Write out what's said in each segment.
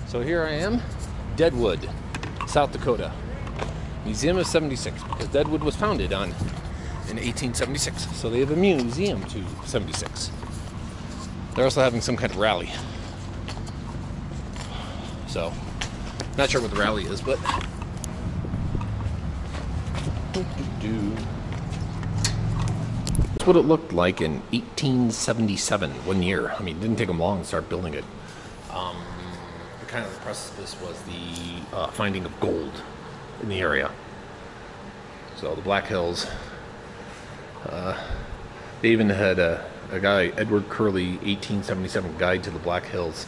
So here I am, Deadwood, South Dakota. Museum of 76, because Deadwood was founded in 1876. So they have a museum to 76. They're also having some kind of rally. So, not sure what the rally is, but that's what it looked like in 1877, 1 year. I mean, it didn't take them long to start building it. The kind of the precipice was the finding of gold in the area. So the Black Hills. They even had a guy, Edward Curley, 1877 Guide to the Black Hills.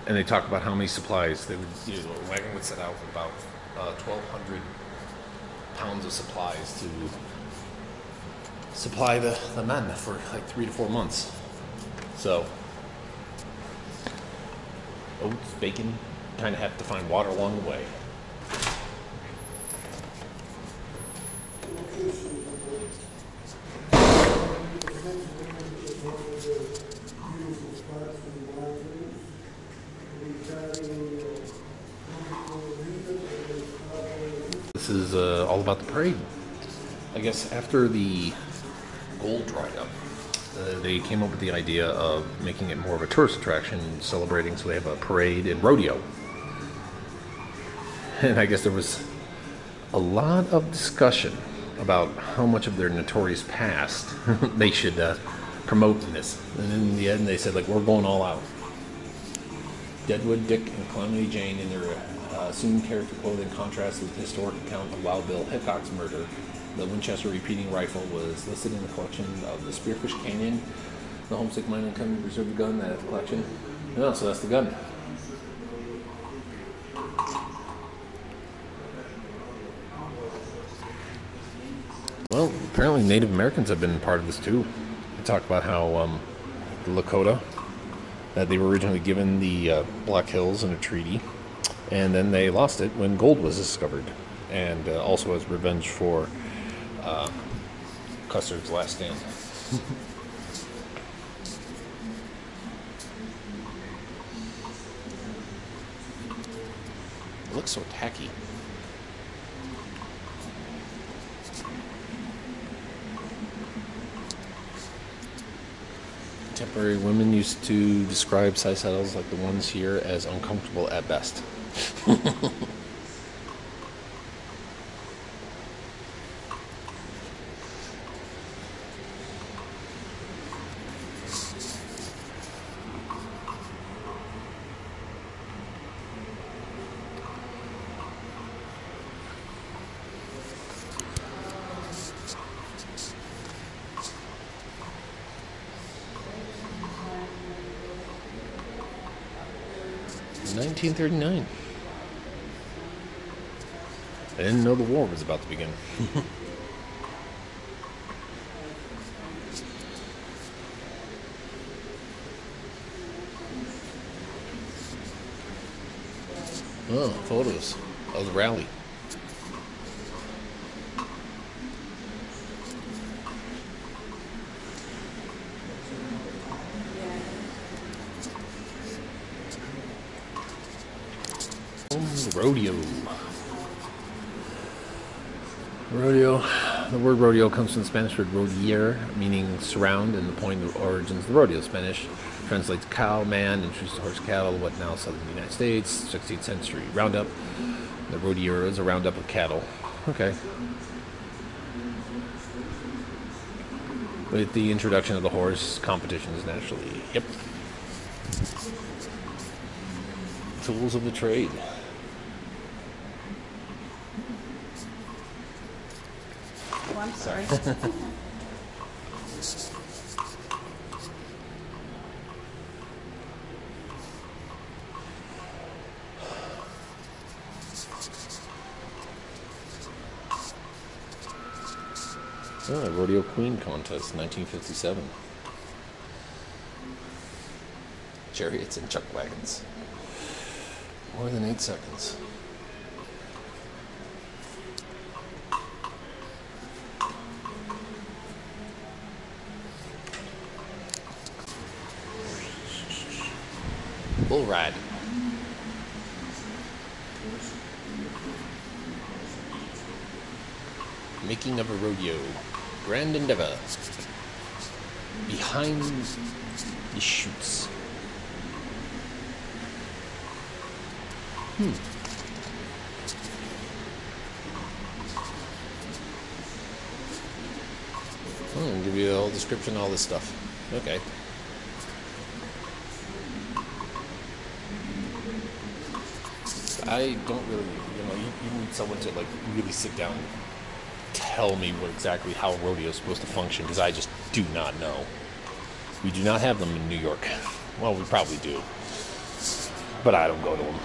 And they talk about how many supplies they would, a wagon would set out with about 1,200 pounds of supplies to supply the men for like 3 to 4 months. So, oats, bacon, kind of have to find water along the way. This is all about the parade. I guess after the gold dried up, they came up with the idea of making it more of a tourist attraction, celebrating, so they have a parade and rodeo. And I guess there was a lot of discussion about how much of their notorious past they should promote in this. And in the end, they said, like, we're going all out. Deadwood, Dick, and Calamity Jane in their assumed character clothing contrast with the historic account of Wild Bill Hickok's murder. The Winchester repeating rifle was listed in the collection of the Spearfish Canyon. The Homesick Mining Company reserved the gun at the collection. No, so that's the gun. Well, apparently Native Americans have been part of this too. They talk about how the Lakota, that they were originally given the Black Hills in a treaty, and then they lost it when gold was discovered, and also as revenge for Custer's last stand. It looks so tacky. Contemporary women used to describe side saddles like the ones here as uncomfortable at best. 1939. I didn't know the war was about to begin. Oh, photos of the rally. Rodeo. Rodeo. The word rodeo comes from the Spanish word rodear, meaning surround, and the point of origins of the rodeo. Spanish translates cow, man, introduced horse cattle, what now southern United States, 16th century. Roundup. The rodear is a roundup of cattle. Okay. With the introduction of the horse, competitions naturally. Yep. Tools of the trade. Oh, I'm sorry. Rodeo Queen Contest, 1957. Chariots and chuck wagons. More than 8 seconds. Bull ride. Making of a rodeo. Grand endeavor. Behind the chutes. I'll give you a whole description of all this stuff. Okay. I don't really, you need someone to like really sit down and tell me what exactly how a rodeo is supposed to function, because I just do not know. We do not have them in New York. Well, we probably do, but I don't go to them.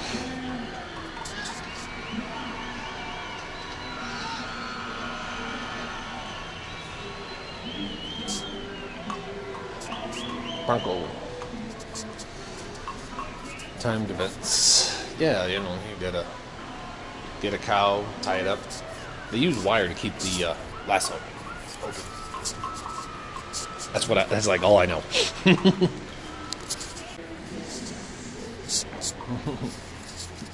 Bronco. Timed events. Yeah, you gotta get a cow, tie it up. They use wire to keep the lasso open. That's like all I know.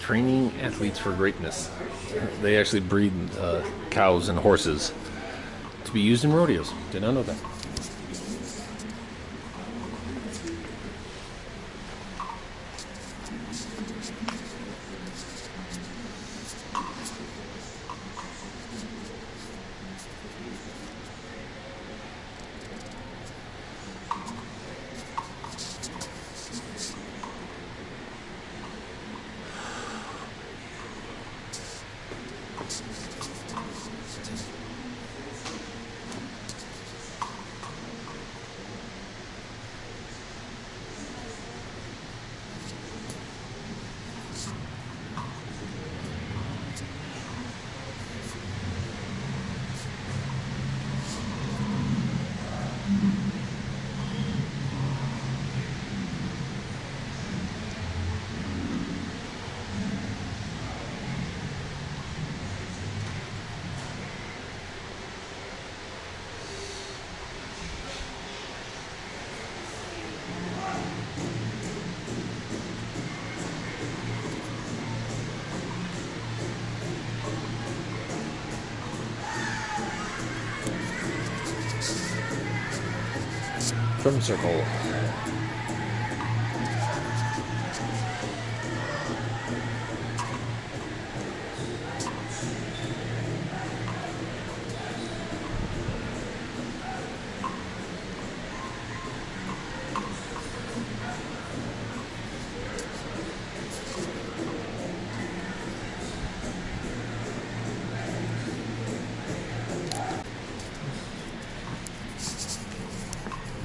Training athletes for greatness. They actually breed cows and horses to be used in rodeos. Did not know that. Drum circle.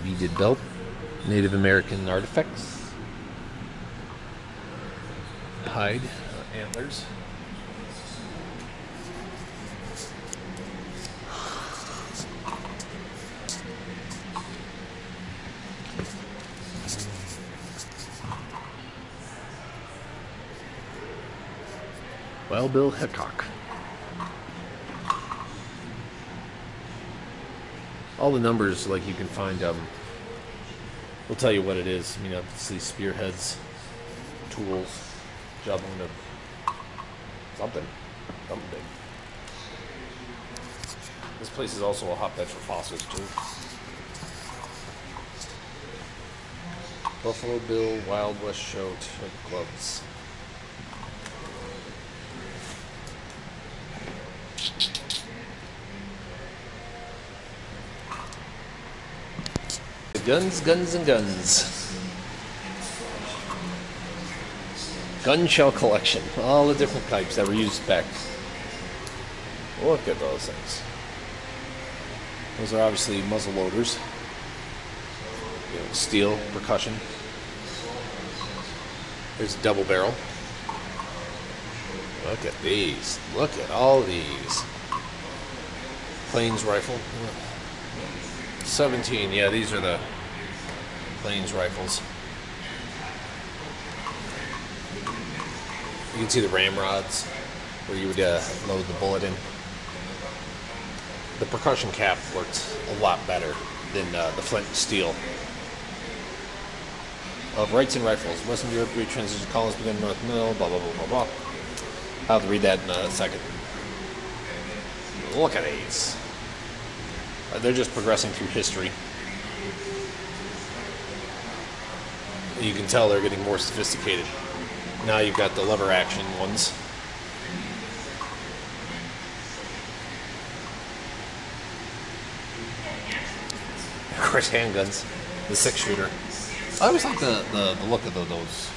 Beaded belt, Native American artifacts, hide, antlers. Wild Bill Hickok. All the numbers, like you can find, will tell you what it is. I mean, obviously spearheads, tools, juggling to something big. This place is also a hotbed for fossils too. Buffalo Bill Wild West Show gloves. Guns, guns, and guns. Gun shell collection. All the different types that were used back. Look at those things. Those are obviously muzzle loaders. Steel, percussion. There's a double barrel. Look at these. Look at all these. Plains rifle. 17, yeah, these are the Plains rifles. You can see the ramrods where you would load the bullet in. The percussion cap worked a lot better than the flint and steel. of rights and rifles. Western Europe retransition colonies began in North Middle, blah, blah, blah, blah, blah. I'll have to read that in a second. Look at these. They're just progressing through history. You can tell they're getting more sophisticated. Now you've got the lever action ones. Of course, handguns. The 6-shooter. I always like the look of those.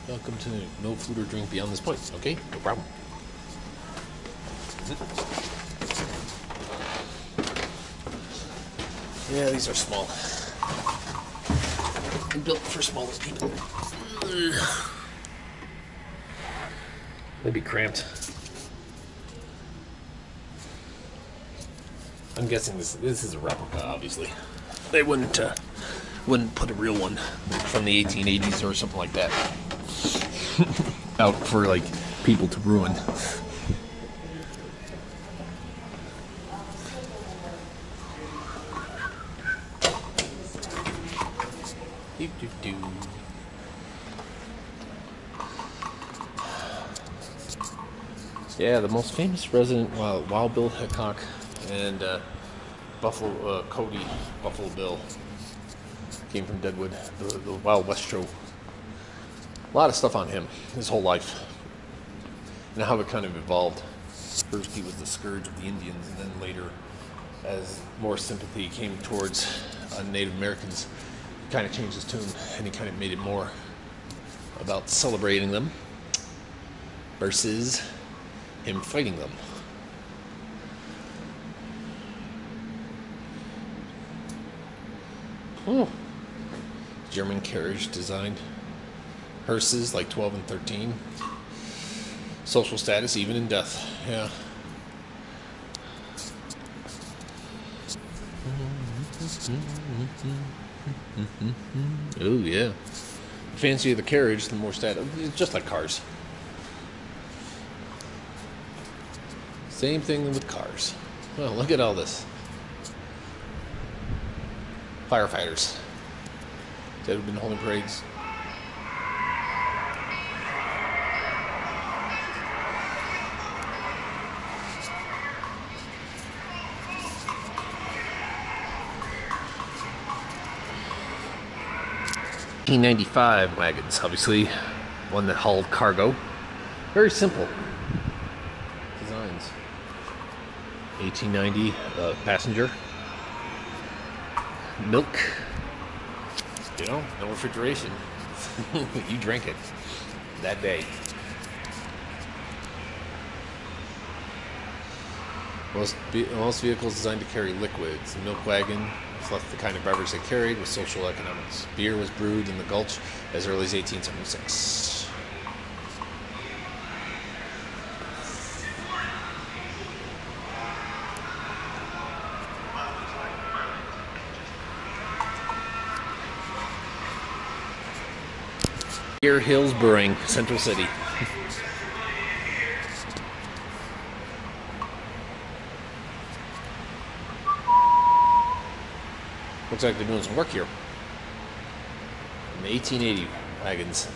Welcome to no food or drink beyond this point. Okay, no problem. Yeah, these are small. Built for smaller people. They'd be cramped. I'm guessing this is a replica, obviously. They wouldn't put a real one from the 1880s or something like that out for like people to ruin. Yeah, the most famous resident, Wild Bill Hickok and Buffalo Bill came from Deadwood, the Wild West show. A lot of stuff on him, his whole life, and how it kind of evolved. First he was the scourge of the Indians, and then later, as more sympathy came towards Native Americans, he kind of changed his tune, and he kind of made it more about celebrating them versus him fighting them. Oh. German carriage designed. Hearses like 12 and 13. Social status even in death. Yeah. Oh yeah. The fancier the carriage, the more status. It's just like cars. Same thing with cars. Well, look at all this. Firefighters that have been holding parades. $18.95 wagons, obviously, one that hauled cargo. Very simple designs. 1890 passenger. Milk. You know, no refrigeration. You drink it that day. Most vehicles designed to carry liquids. The milk wagon reflects the kind of beverage they carried with social economics. Beer was brewed in the Gulch as early as 1876. Deer Hills Brewing, Central City. Looks like they're doing some work here. In the 1880 wagons.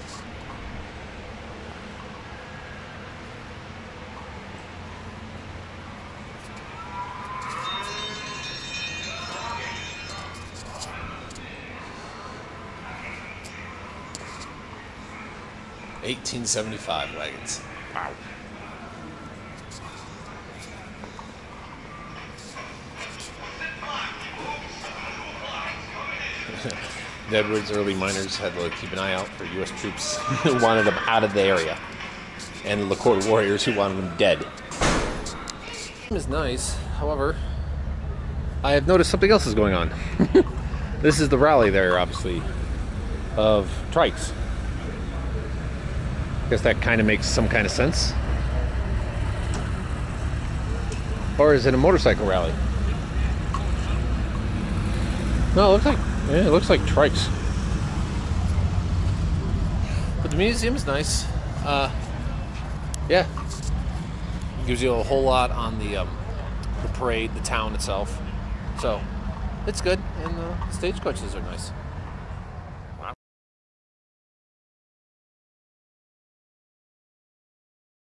$18.75 wagons. Wow. Deadwood's early miners had to keep an eye out for U.S. troops who wanted them out of the area, and the Lakota warriors who wanted them dead. It is nice, however, I have noticed something else is going on. This is the rally there, obviously, of trikes. I guess that kind of makes some kind of sense. Or is it a motorcycle rally? No, it looks like trikes. But the museum is nice. Yeah, gives you a whole lot on the parade, the town itself. So it's good, and the stagecoaches are nice.